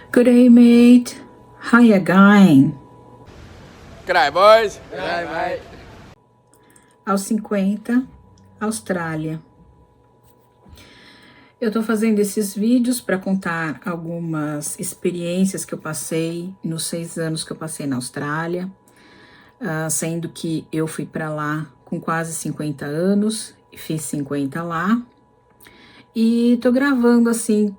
Good day, mate. How you going? G'day, boys. G'day, mate. Aos 50, Austrália. Eu tô fazendo esses vídeos para contar algumas experiências que eu passei nos 6 anos que eu passei na Austrália, sendo que eu fui para lá com quase 50 anos, fiz 50 lá, e tô gravando assim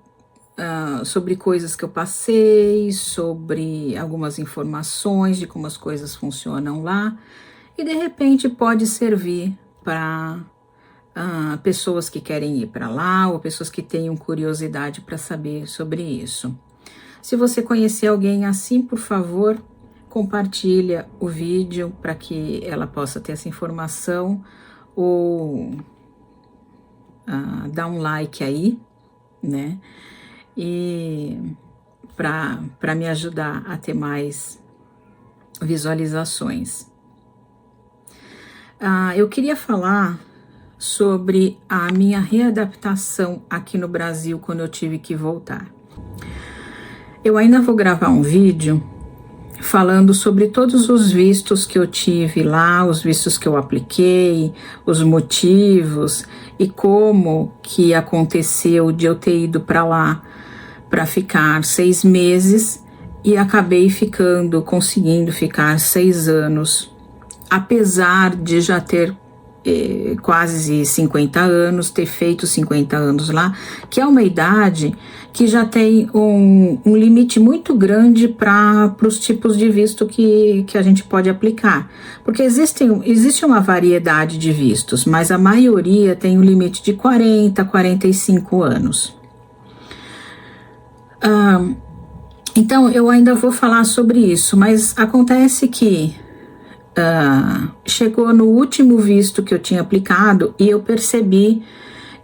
sobre coisas que eu passei, sobre algumas informações de como as coisas funcionam lá, e de repente pode servir para pessoas que querem ir para lá ou pessoas que tenham curiosidade para saber sobre isso. Se você conhecer alguém assim, por favor, compartilha o vídeo para que ela possa ter essa informação ou dá um like aí, né? E para me ajudar a ter mais visualizações. Eu queria falar sobre a minha readaptação aqui no Brasil quando eu tive que voltar. Eu ainda vou gravar um vídeo falando sobre todos os vistos que eu tive lá, os vistos que eu apliquei, os motivos e como que aconteceu de eu ter ido para lá para ficar 6 meses e acabei conseguindo ficar 6 anos, apesar de já ter quase 50 anos, ter feito 50 anos lá, que é uma idade que já tem um limite muito grande para os tipos de visto que a gente pode aplicar, porque existe uma variedade de vistos, mas a maioria tem um limite de 40, 45 anos. Então eu ainda vou falar sobre isso, mas acontece que chegou no último visto que eu tinha aplicado e eu percebi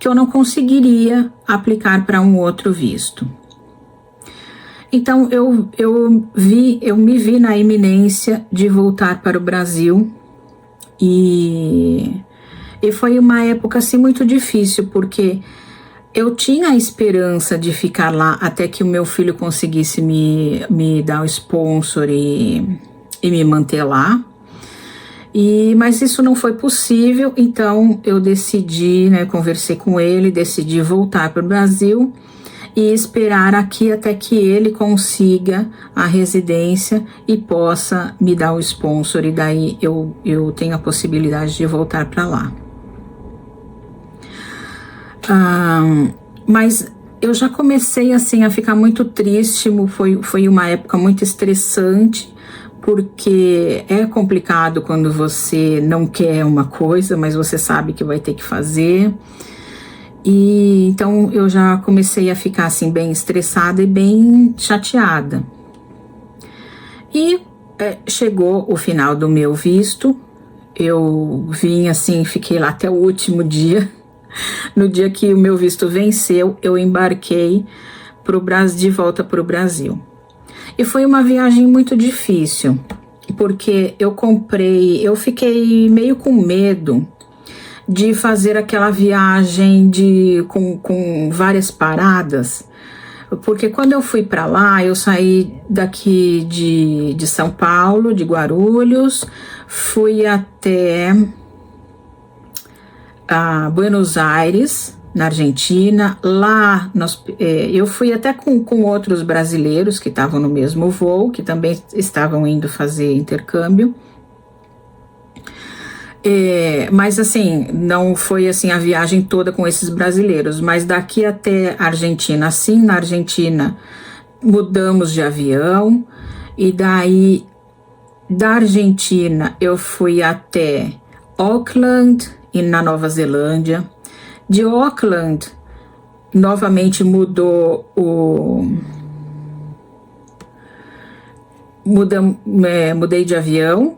que eu não conseguiria aplicar para um outro visto. Então eu me vi na iminência de voltar para o Brasil e foi uma época assim muito difícil, porque eu tinha a esperança de ficar lá até que o meu filho conseguisse me dar o sponsor e me manter lá. Mas isso não foi possível, então eu decidi, conversei com ele, decidi voltar para o Brasil e esperar aqui até que ele consiga a residência e possa me dar o sponsor, e daí eu tenho a possibilidade de voltar para lá. Mas eu já comecei assim a ficar muito triste, foi uma época muito estressante, porque é complicado quando você não quer uma coisa, mas você sabe que vai ter que fazer. E então eu já comecei a ficar assim bem estressada e bem chateada. E chegou o final do meu visto, eu vim assim, fiquei lá até o último dia. No dia que o meu visto venceu, eu embarquei de volta para o Brasil. E foi uma viagem muito difícil, porque eu fiquei meio com medo de fazer aquela viagem com várias paradas, porque quando eu fui para lá, eu saí daqui de São Paulo, de Guarulhos, fui até Buenos Aires, na Argentina. Lá eu fui até com outros brasileiros que estavam no mesmo voo, que também estavam indo fazer intercâmbio. Mas assim, não foi assim a viagem toda com esses brasileiros, mas daqui até a Argentina, assim, na Argentina mudamos de avião, e daí da Argentina eu fui até Auckland, e na Nova Zelândia. De Auckland, novamente mudei de avião.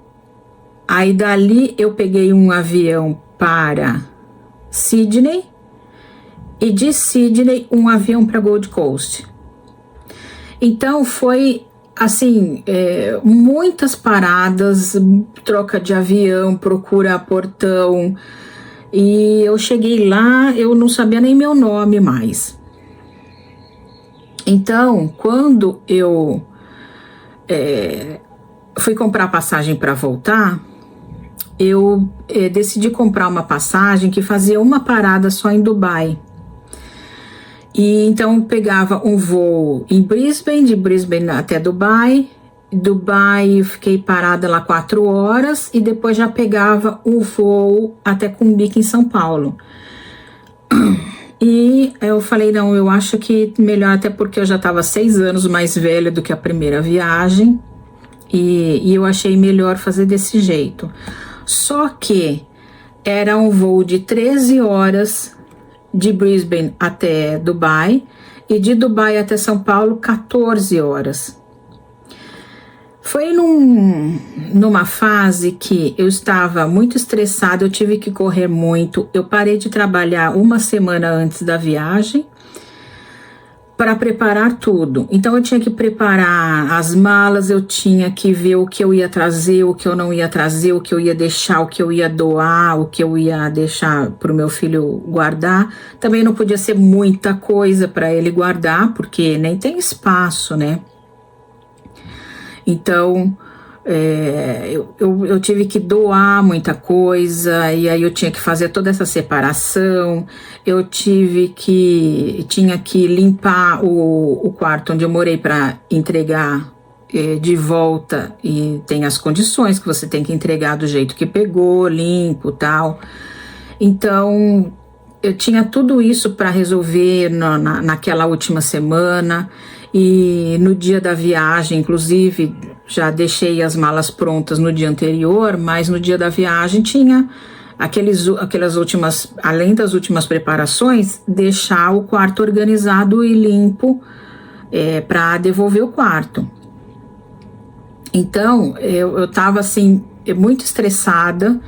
Aí dali eu peguei um avião para Sydney, e de Sydney um avião para Gold Coast. Então foi assim, muitas paradas, troca de avião, procura portão. E eu cheguei lá, eu não sabia nem meu nome mais. Então, quando eu fui comprar passagem para voltar, eu decidi comprar uma passagem que fazia uma parada só em Dubai. E então eu pegava um voo em Brisbane, de Brisbane até Dubai. Dubai, eu fiquei parada lá 4 horas e depois já pegava o voo até Cumbica, em São Paulo. E eu falei, não, eu acho que melhor, até porque eu já estava 6 anos mais velha do que a primeira viagem, e eu achei melhor fazer desse jeito. Só que era um voo de 13 horas de Brisbane até Dubai, e de Dubai até São Paulo, 14 horas. Foi numa fase que eu estava muito estressada, eu tive que correr muito. Eu parei de trabalhar uma semana antes da viagem para preparar tudo. Então eu tinha que preparar as malas, eu tinha que ver o que eu ia trazer, o que eu não ia trazer, o que eu ia deixar, o que eu ia doar, o que eu ia deixar para o meu filho guardar. Também não podia ser muita coisa para ele guardar, porque nem tem espaço, né? Então, eu tive que doar muita coisa, e aí eu tinha que fazer toda essa separação, eu tinha que limpar o quarto onde eu morei para entregar de volta, e tem as condições que você tem que entregar do jeito que pegou, limpo, tal. Então, eu tinha tudo isso para resolver naquela última semana. E no dia da viagem, inclusive, já deixei as malas prontas no dia anterior, mas no dia da viagem tinha aquelas últimas, além das últimas preparações, deixar o quarto organizado e limpo para devolver o quarto. Então, eu estava assim, muito estressada,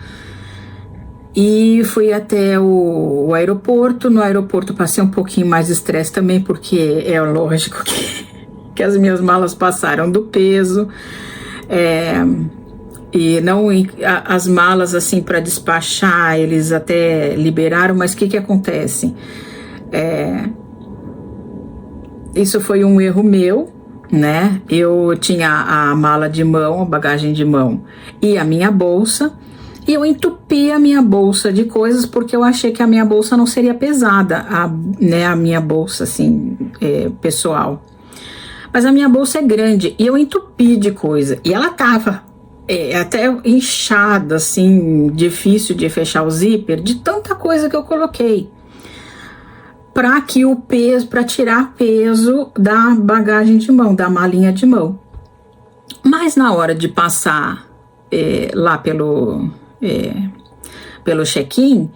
e fui até o aeroporto. No aeroporto passei um pouquinho mais de estresse também, porque é lógico que as minhas malas passaram do peso. E não as malas assim para despachar, eles até liberaram, mas o que acontece? Isso foi um erro meu, né? Eu tinha a mala de mão, a bagagem de mão e a minha bolsa. E eu entupi a minha bolsa de coisas porque eu achei que a minha bolsa não seria pesada, a minha bolsa, assim, pessoal. Mas a minha bolsa é grande e eu entupi de coisa. E ela tava até inchada, assim, difícil de fechar o zíper, de tanta coisa que eu coloquei. Para tirar peso da bagagem de mão, da malinha de mão. Mas na hora de passar lá pelo check-in,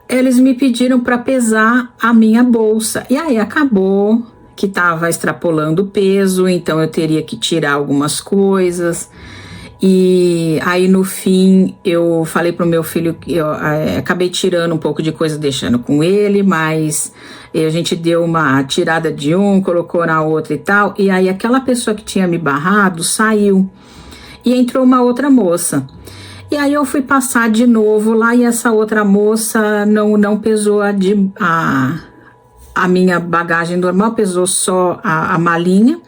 eles me pediram para pesar a minha bolsa, e aí acabou que estava extrapolando o peso, então eu teria que tirar algumas coisas. E aí no fim eu falei pro meu filho que eu acabei tirando um pouco de coisa, deixando com ele, mas a gente deu uma tirada de colocou na outra e tal, e aí aquela pessoa que tinha me barrado saiu e entrou uma outra moça. E aí eu fui passar de novo lá, e essa outra moça não pesou a minha bagagem normal, pesou só a malinha.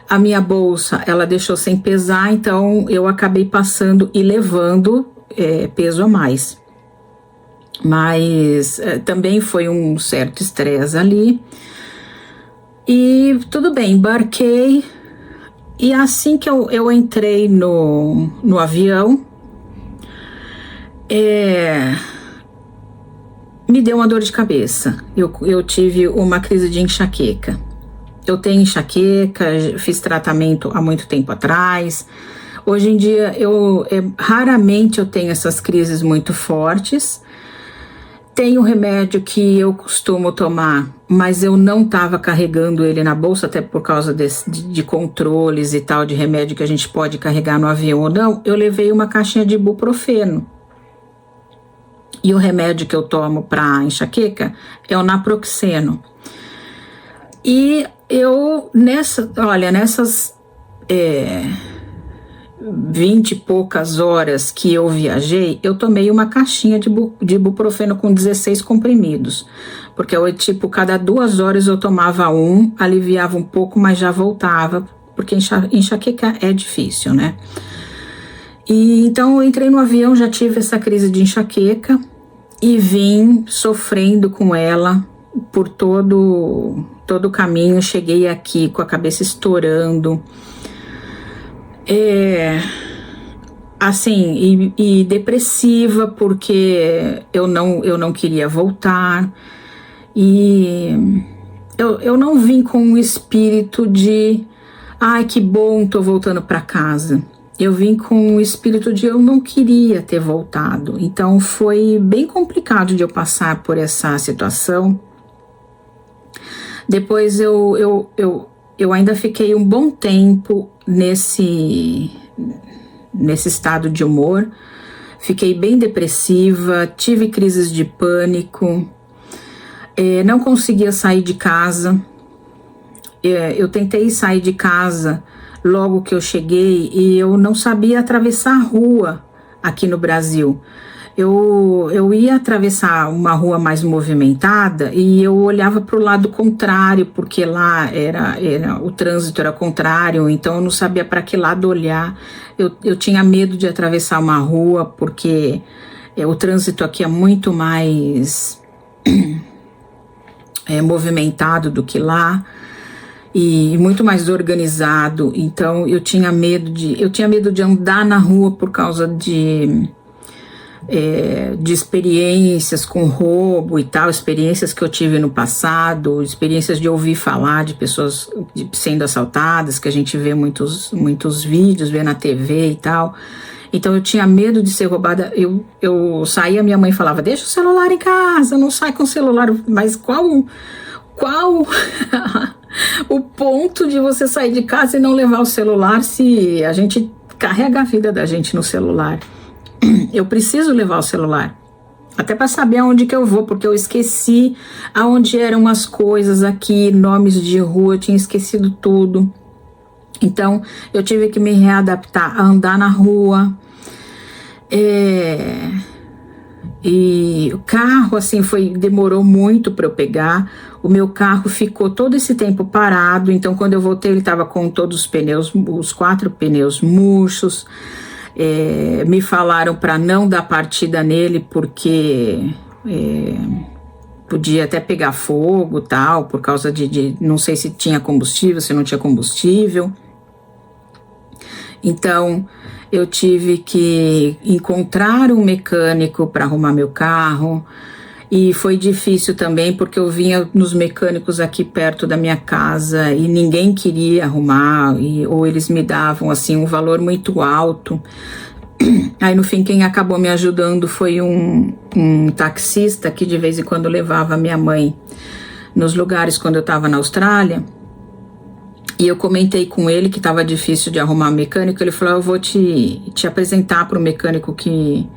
A minha bolsa ela deixou sem pesar, então eu acabei passando e levando peso a mais. Mas também foi um certo estresse ali. E tudo bem, embarquei, e assim que eu entrei no avião, me deu uma dor de cabeça. Eu tive uma crise de enxaqueca. Eu tenho enxaqueca, fiz tratamento há muito tempo atrás. Hoje em dia, raramente eu tenho essas crises muito fortes. Tem um remédio que eu costumo tomar, mas eu não estava carregando ele na bolsa, até por causa de controles e tal, de remédio que a gente pode carregar no avião ou não. Eu levei uma caixinha de ibuprofeno. E o remédio que eu tomo para enxaqueca é o naproxeno. E eu, nessas 20 e poucas horas que eu viajei, eu tomei uma caixinha de ibuprofeno com 16 comprimidos. porque eu, tipo, cada 2 horas eu tomava um, aliviava um pouco, mas já voltava, porque enxaqueca é difícil, né? E então eu entrei no avião, já tive essa crise de enxaqueca e vim sofrendo com ela por todo o caminho. Cheguei aqui com a cabeça estourando, assim, e depressiva, porque eu não queria voltar. E eu não vim com um espírito de ai, que bom, tô voltando para casa. Eu vim com o espírito de eu não queria ter voltado. Então foi bem complicado de eu passar por essa situação. Depois eu ainda fiquei um bom tempo nesse estado de humor. Fiquei bem depressiva, tive crises de pânico, não conseguia sair de casa. Eu tentei sair de casa logo que eu cheguei e eu não sabia atravessar a rua aqui no Brasil. Eu ia atravessar uma rua mais movimentada e eu olhava para o lado contrário, porque lá o trânsito era contrário, então eu não sabia para que lado olhar. Eu tinha medo de atravessar uma rua, porque o trânsito aqui é muito mais movimentado do que lá e muito mais organizado. Então eu tinha medo de andar na rua por causa de experiências com roubo e tal, experiências que eu tive no passado, experiências de ouvir falar de pessoas sendo assaltadas, que a gente vê muitos vídeos, vê na TV e tal. Então eu tinha medo de ser roubada. Eu saía, minha mãe falava, deixa o celular em casa, não sai com o celular. Mas qual o ponto de você sair de casa e não levar o celular, se a gente carrega a vida da gente no celular? Eu preciso levar o celular, até para saber aonde que eu vou, porque eu esqueci aonde eram as coisas aqui, nomes de rua, eu tinha esquecido tudo. Então eu tive que me readaptar a andar na rua. E o carro, assim, demorou muito para eu pegar. O meu carro ficou todo esse tempo parado, então quando eu voltei ele estava com todos os pneus, os 4 pneus murchos. Me falaram para não dar partida nele, porque podia até pegar fogo, tal, por causa de não sei se tinha combustível, se não tinha combustível. Então eu tive que encontrar um mecânico para arrumar meu carro, e foi difícil também porque eu vinha nos mecânicos aqui perto da minha casa e ninguém queria arrumar, ou eles me davam assim um valor muito alto. Aí no fim quem acabou me ajudando foi um taxista que de vez em quando levava minha mãe nos lugares quando eu estava na Austrália. E eu comentei com ele que estava difícil de arrumar mecânico. Ele falou, eu vou te apresentar para o mecânico que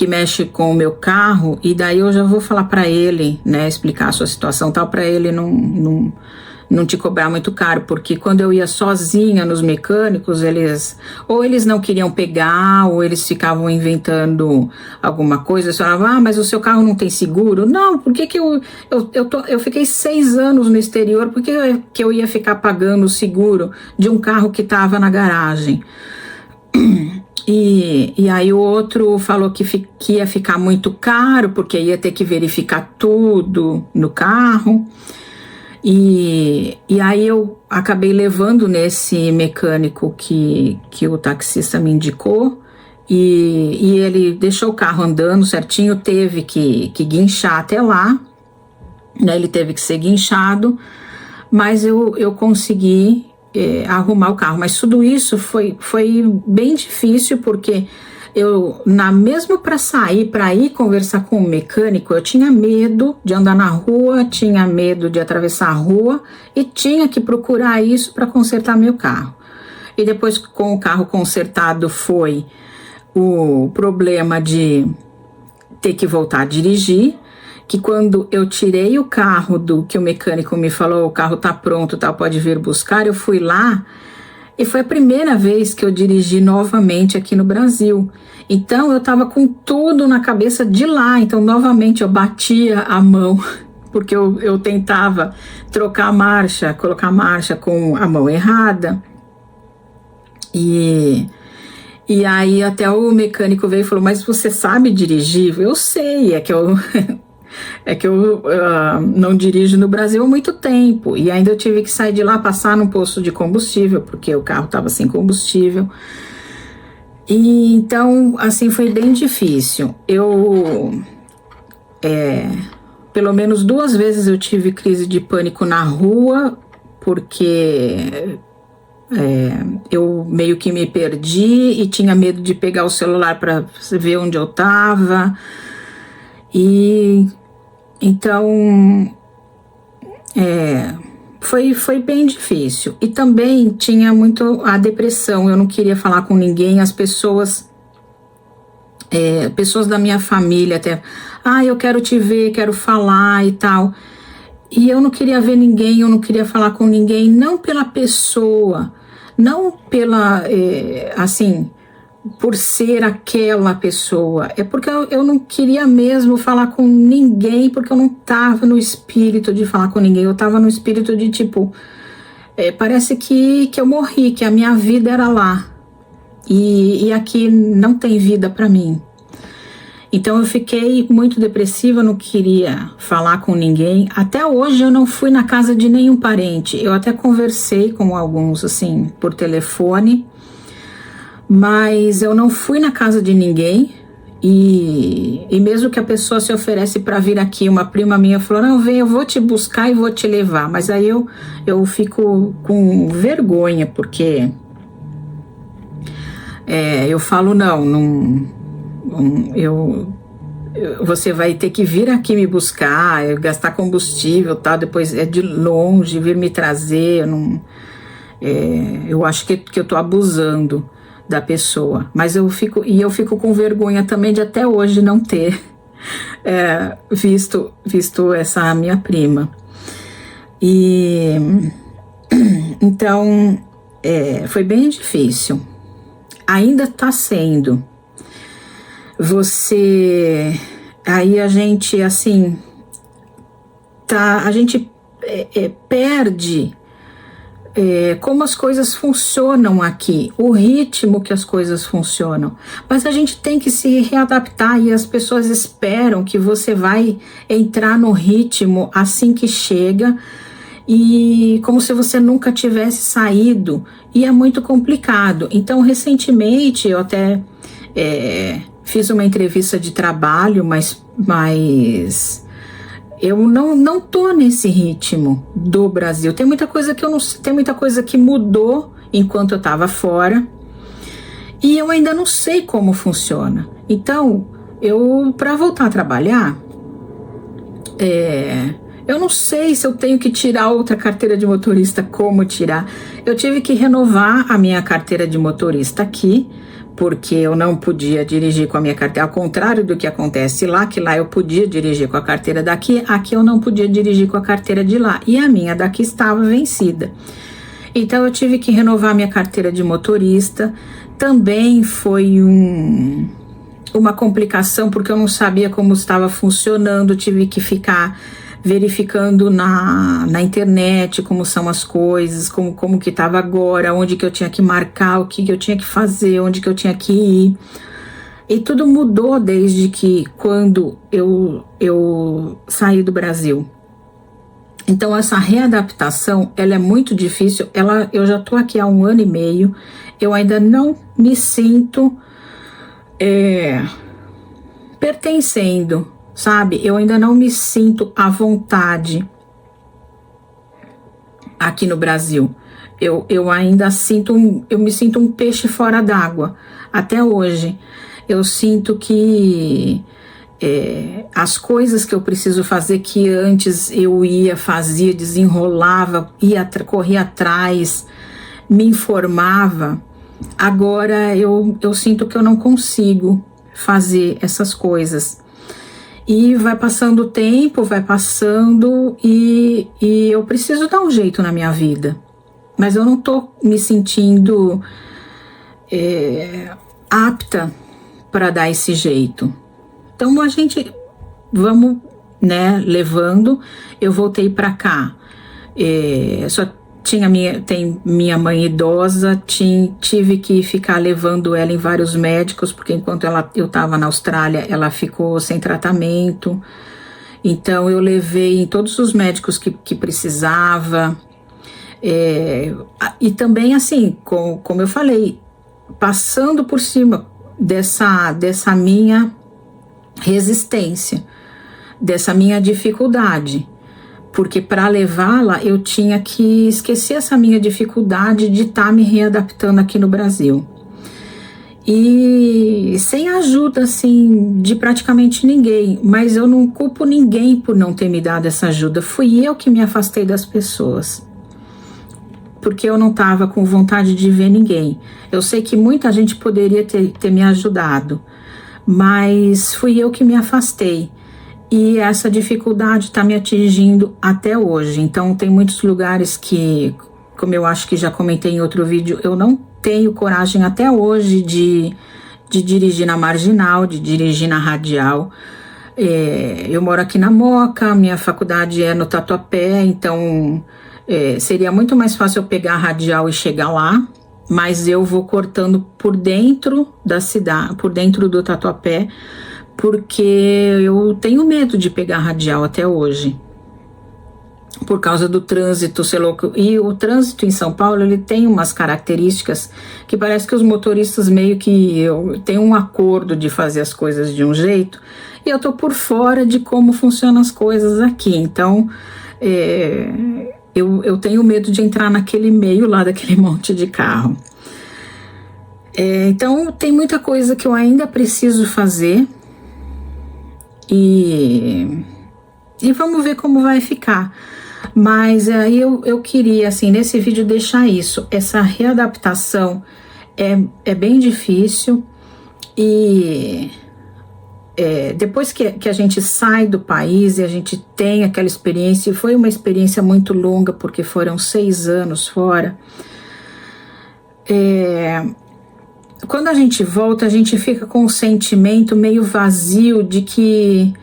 mexe com o meu carro, e daí eu já vou falar para ele, né, explicar a sua situação, tal, para ele não te cobrar muito caro, porque quando eu ia sozinha nos mecânicos, eles não queriam pegar, ou eles ficavam inventando alguma coisa. Eles falavam, mas o seu carro não tem seguro? Não, por que eu fiquei 6 anos no exterior, por que eu ia ficar pagando o seguro de um carro que estava na garagem? E aí o outro falou que ia ficar muito caro, porque ia ter que verificar tudo no carro. E aí eu acabei levando nesse mecânico que o taxista me indicou, e ele deixou o carro andando certinho, teve que guinchar até lá, né? Ele teve que ser guinchado, mas eu consegui arrumar o carro. Mas tudo isso foi bem difícil, porque mesmo para ir conversar com o mecânico, eu tinha medo de andar na rua, tinha medo de atravessar a rua e tinha que procurar isso para consertar meu carro. E depois, com o carro consertado, foi o problema de ter que voltar a dirigir, que quando eu tirei o carro que o mecânico me falou, o carro tá pronto, tá, pode vir buscar, eu fui lá. E foi a primeira vez que eu dirigi novamente aqui no Brasil. Então eu estava com tudo na cabeça de lá. Então novamente eu batia a mão porque eu tentava trocar a marcha, colocar a marcha com a mão errada. E aí até o mecânico veio e falou, mas você sabe dirigir? Eu sei, é que eu não dirijo no Brasil há muito tempo, e ainda eu tive que sair de lá, passar num posto de combustível, porque o carro estava sem combustível. E então, assim, foi bem difícil. Pelo menos 2 vezes eu tive crise de pânico na rua, porque eu meio que me perdi e tinha medo de pegar o celular para ver onde eu estava. E então foi bem difícil. E também tinha muito a depressão, eu não queria falar com ninguém, as pessoas da minha família até, eu quero te ver, quero falar e tal. E eu não queria ver ninguém, eu não queria falar com ninguém, não pela pessoa, não pela, assim, por ser aquela pessoa, é porque eu não queria mesmo falar com ninguém, porque eu não estava no espírito de falar com ninguém, eu estava no espírito de tipo, parece que eu morri, que a minha vida era lá, e aqui não tem vida para mim. Então eu fiquei muito depressiva, não queria falar com ninguém. Até hoje eu não fui na casa de nenhum parente. Eu até conversei com alguns, assim, por telefone, mas eu não fui na casa de ninguém. E mesmo que a pessoa se oferece para vir aqui, uma prima minha falou, não, vem, eu vou te buscar e vou te levar. Mas aí eu fico com vergonha, porque eu falo, você vai ter que vir aqui me buscar, gastar combustível, tal, depois é de longe, vir me trazer, eu acho que eu tô abusando da pessoa, mas eu fico com vergonha também de até hoje não ter visto essa minha prima. E então foi bem difícil, ainda tá sendo. Aí a gente, assim, a gente perde como as coisas funcionam aqui, o ritmo que as coisas funcionam, mas a gente tem que se readaptar, e as pessoas esperam que você vai entrar no ritmo assim que chega, e como se você nunca tivesse saído, e é muito complicado. Então, recentemente, eu até fiz uma entrevista de trabalho, mas eu não tô nesse ritmo do Brasil. Tem muita coisa que eu não sei, tem muita coisa que mudou enquanto eu estava fora, e eu ainda não sei como funciona. Então, para voltar a trabalhar, eu não sei se eu tenho que tirar outra carteira de motorista, como tirar. Eu tive que renovar a minha carteira de motorista aqui, porque eu não podia dirigir com a minha carteira, ao contrário do que acontece lá, que lá eu podia dirigir com a carteira daqui, aqui eu não podia dirigir com a carteira de lá, e a minha daqui estava vencida. Então eu tive que renovar minha carteira de motorista. Também foi uma complicação, porque eu não sabia como estava funcionando, tive que ficar verificando na internet como são as coisas, como que estava agora, onde que eu tinha que marcar, o que eu tinha que fazer, onde que eu tinha que ir. E tudo mudou desde que quando eu saí do Brasil. Então essa readaptação, ela é muito difícil. Eu já estou aqui há 1 ano e meio, eu ainda não me sinto pertencendo, sabe? Eu ainda não me sinto à vontade aqui no Brasil. Eu ainda eu me sinto um peixe fora d'água. Até hoje, eu sinto que as coisas que eu preciso fazer, que antes eu fazia, desenrolava, corria atrás, me informava, agora eu sinto que eu não consigo fazer essas coisas. E vai passando o tempo, vai passando, e eu preciso dar um jeito na minha vida. Mas eu não tô me sentindo apta para dar esse jeito. Então vamos né, levando, eu voltei para cá. Só tem minha mãe idosa, tive que ficar levando ela em vários médicos, porque enquanto eu estava na Austrália, ela ficou sem tratamento. Então eu levei em todos os médicos que precisava. E também, assim, como eu falei, passando por cima dessa minha resistência, dessa minha dificuldade, porque para levá-la eu tinha que esquecer essa minha dificuldade de estar me readaptando aqui no Brasil. E sem ajuda, assim, de praticamente ninguém, mas eu não culpo ninguém por não ter me dado essa ajuda, fui eu que me afastei das pessoas, porque eu não estava com vontade de ver ninguém. Eu sei que muita gente poderia ter me ajudado, mas fui eu que me afastei. E essa dificuldade está me atingindo até hoje. Então tem muitos lugares que, como eu acho que já comentei em outro vídeo, eu não tenho coragem até hoje de dirigir na Marginal, de dirigir na Radial. Eu moro aqui na Moca, minha faculdade é no Tatuapé, então seria muito mais fácil eu pegar a Radial e chegar lá, mas eu vou cortando por dentro da cidade, por dentro do Tatuapé, porque eu tenho medo de pegar a Radial até hoje, por causa do trânsito ser louco. E o trânsito em São Paulo, ele tem umas características que parece que os motoristas meio que têm um acordo de fazer as coisas de um jeito, e eu tô por fora de como funcionam as coisas aqui. Então eu tenho medo de entrar naquele meio lá daquele monte de carro. Então tem muita coisa que eu ainda preciso fazer, e vamos ver como vai ficar. Mas aí eu queria, assim, nesse vídeo deixar isso. Essa readaptação é bem difícil, e depois que a gente sai do país e a gente tem aquela experiência, e foi uma experiência muito longa, porque foram 6 anos fora, quando a gente volta, a gente fica com um sentimento meio vazio de que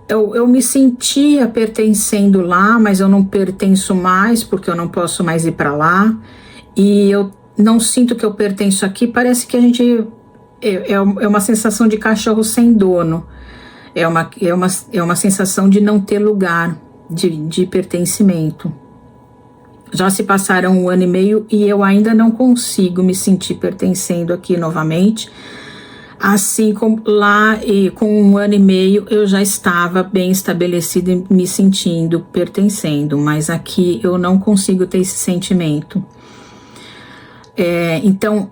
eu me sentia pertencendo lá, mas eu não pertenço mais, porque eu não posso mais ir para lá, e eu não sinto que eu pertenço aqui. Parece que a gente é uma sensação de cachorro sem dono, é uma sensação de não ter lugar, de pertencimento. Já se passaram 1 ano e meio e eu ainda não consigo me sentir pertencendo aqui novamente. Assim como lá, e com 1 ano e meio eu já estava bem estabelecida e me sentindo pertencendo, mas aqui eu não consigo ter esse sentimento. Então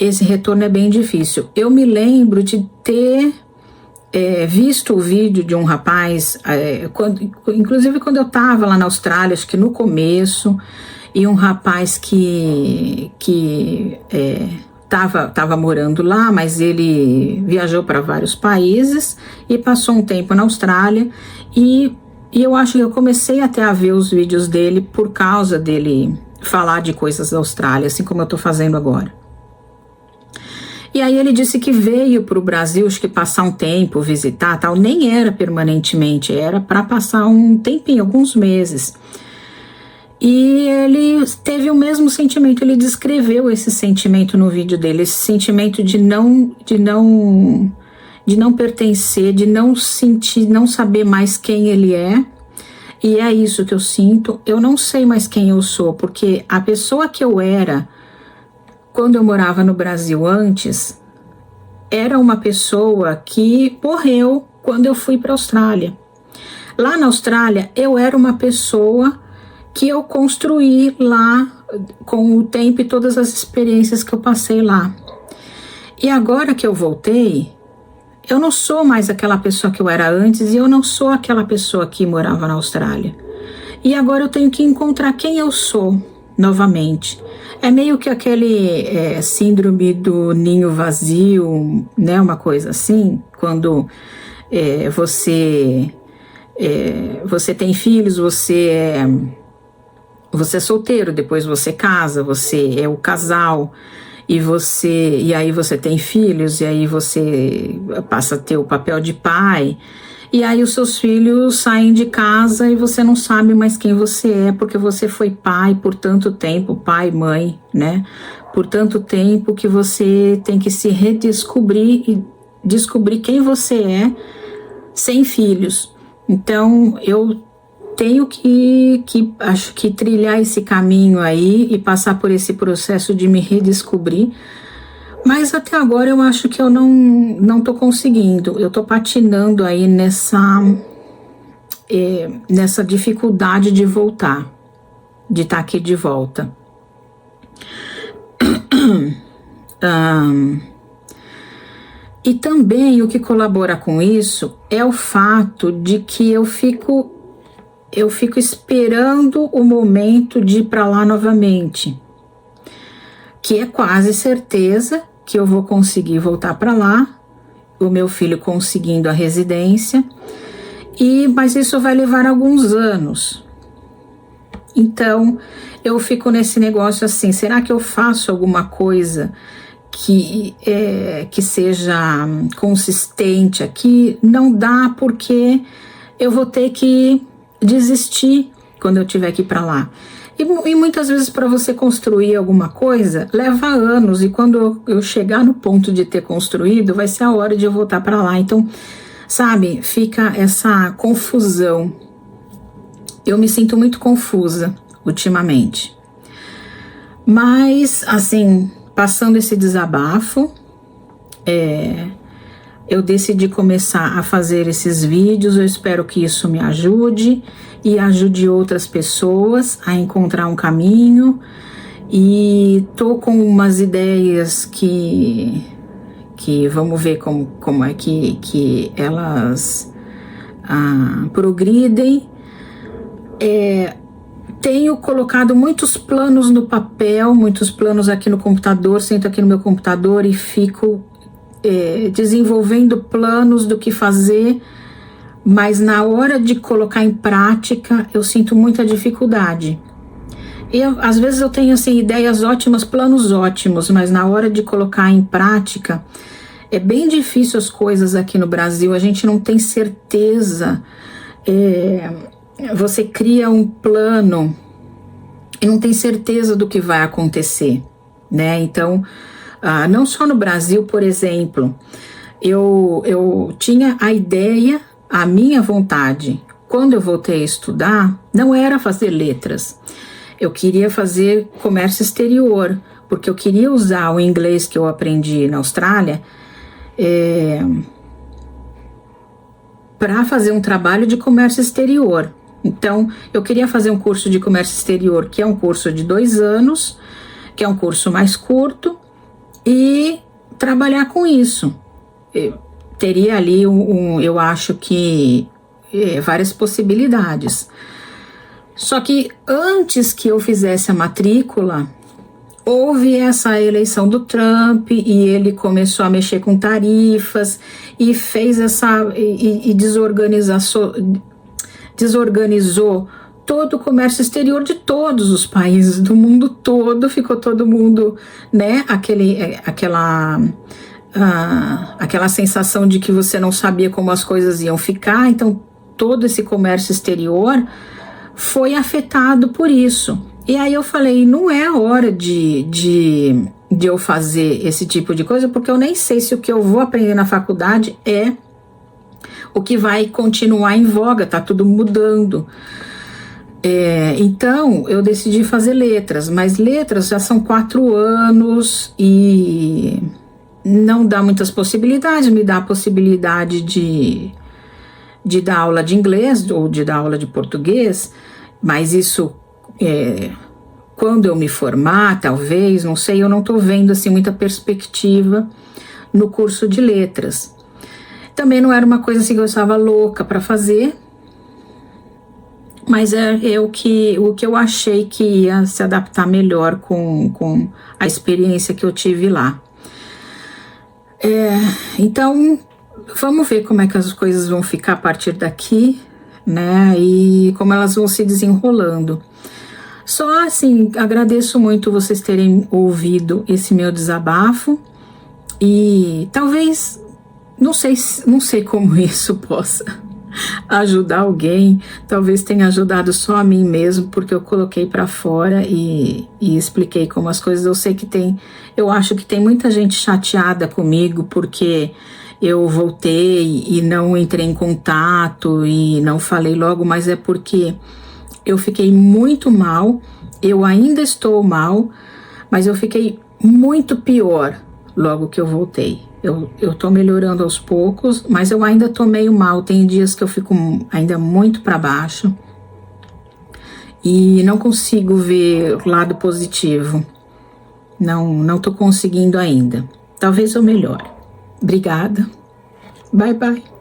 esse retorno é bem difícil. Eu me lembro de ter visto o vídeo de um rapaz, inclusive quando eu estava lá na Austrália, acho que no começo, e um rapaz que estava morando lá, mas ele viajou para vários países e passou um tempo na Austrália, e eu acho que eu comecei até a ver os vídeos dele por causa dele falar de coisas da Austrália, assim como eu estou fazendo agora. E aí ele disse que veio para o Brasil, acho que passar um tempo, visitar, tal, nem era permanentemente, era para passar um tempinho, alguns meses. E ele teve o mesmo sentimento, ele descreveu esse sentimento no vídeo dele, esse sentimento de não pertencer, de não sentir, não saber mais quem ele é. E é isso que eu sinto. Eu não sei mais quem eu sou, porque a pessoa que eu era quando eu morava no Brasil antes era uma pessoa que morreu quando eu fui para a Austrália. Lá na Austrália eu era uma pessoa que eu construí lá com o tempo e todas as experiências que eu passei lá. E agora que eu voltei, eu não sou mais aquela pessoa que eu era antes, e eu não sou aquela pessoa que morava na Austrália. E agora eu tenho que encontrar quem eu sou novamente. É meio que aquele síndrome do ninho vazio, né? Uma coisa assim, quando você tem filhos, você é solteiro, depois você casa, você é o casal, e aí você tem filhos, e aí você passa a ter o papel de pai, e aí os seus filhos saem de casa e você não sabe mais quem você é, porque você foi pai por tanto tempo, pai, mãe, né? Por tanto tempo que você tem que se redescobrir e descobrir quem você é sem filhos. Então, eu tenho acho que trilhar esse caminho aí e passar por esse processo de me redescobrir, mas até agora eu acho que eu não tô conseguindo, eu tô patinando aí nessa dificuldade de voltar, de estar aqui de volta. E também o que colabora com isso é o fato de que eu fico esperando o momento de ir para lá novamente, que é quase certeza que eu vou conseguir voltar para lá, o meu filho conseguindo a residência, mas isso vai levar alguns anos. Então eu fico nesse negócio assim, será que eu faço alguma coisa que seja consistente aqui? Não dá, porque eu vou ter que desistir quando eu tiver que ir para lá. E muitas vezes para você construir alguma coisa leva anos, e quando eu chegar no ponto de ter construído, vai ser a hora de eu voltar para lá. Então, sabe, fica essa confusão. Eu me sinto muito confusa ultimamente. Mas, assim, passando esse desabafo, eu decidi começar a fazer esses vídeos. Eu espero que isso me ajude e ajude outras pessoas a encontrar um caminho. E tô com umas ideias que vamos ver como é que elas progridem. Tenho colocado muitos planos no papel, muitos planos aqui no computador, sento aqui no meu computador e fico desenvolvendo planos do que fazer, mas na hora de colocar em prática eu sinto muita dificuldade. Às vezes eu tenho assim, ideias ótimas, planos ótimos, mas na hora de colocar em prática é bem difícil. As coisas aqui no Brasil, a gente não tem certeza. Você cria um plano e não tem certeza do que vai acontecer, né? Então, não só no Brasil, por exemplo, eu tinha a ideia, a minha vontade, quando eu voltei a estudar, não era fazer letras. Eu queria fazer comércio exterior, porque eu queria usar o inglês que eu aprendi na Austrália para fazer um trabalho de comércio exterior. Então, eu queria fazer um curso de comércio exterior, que é um curso de 2 anos, que é um curso mais curto, e trabalhar com isso. Teria ali, eu acho que, várias possibilidades. Só que antes que eu fizesse a matrícula, houve essa eleição do Trump e ele começou a mexer com tarifas e fez e desorganizou todo o comércio exterior de todos os países do mundo todo. Ficou todo mundo, né, aquela sensação de que você não sabia como as coisas iam ficar. Então todo esse comércio exterior foi afetado por isso. E aí eu falei, não é a hora de eu fazer esse tipo de coisa, porque eu nem sei se o que eu vou aprender na faculdade é o que vai continuar em voga, tá tudo mudando. Então eu decidi fazer letras, mas letras já são 4 anos e não dá muitas possibilidades. Me dá a possibilidade de dar aula de inglês ou de dar aula de português, mas isso quando eu me formar, talvez, não sei, eu não estou vendo assim muita perspectiva no curso de letras. Também não era uma coisa assim que eu estava louca para fazer, mas é o que eu achei que ia se adaptar melhor com a experiência que eu tive lá. Então, vamos ver como é que as coisas vão ficar a partir daqui, né? E como elas vão se desenrolando. Só assim, agradeço muito vocês terem ouvido esse meu desabafo e talvez, não sei como isso possa ajudar alguém, talvez tenha ajudado só a mim mesmo, porque eu coloquei para fora e expliquei como as coisas. Eu acho que tem muita gente chateada comigo porque eu voltei e não entrei em contato e não falei logo, mas é porque eu fiquei muito mal, eu ainda estou mal, mas eu fiquei muito pior logo que eu voltei. Eu tô melhorando aos poucos, mas eu ainda tô meio mal. Tem dias que eu fico ainda muito para baixo e não consigo ver o lado positivo. Não tô conseguindo ainda. Talvez eu melhore. Obrigada. Bye, bye.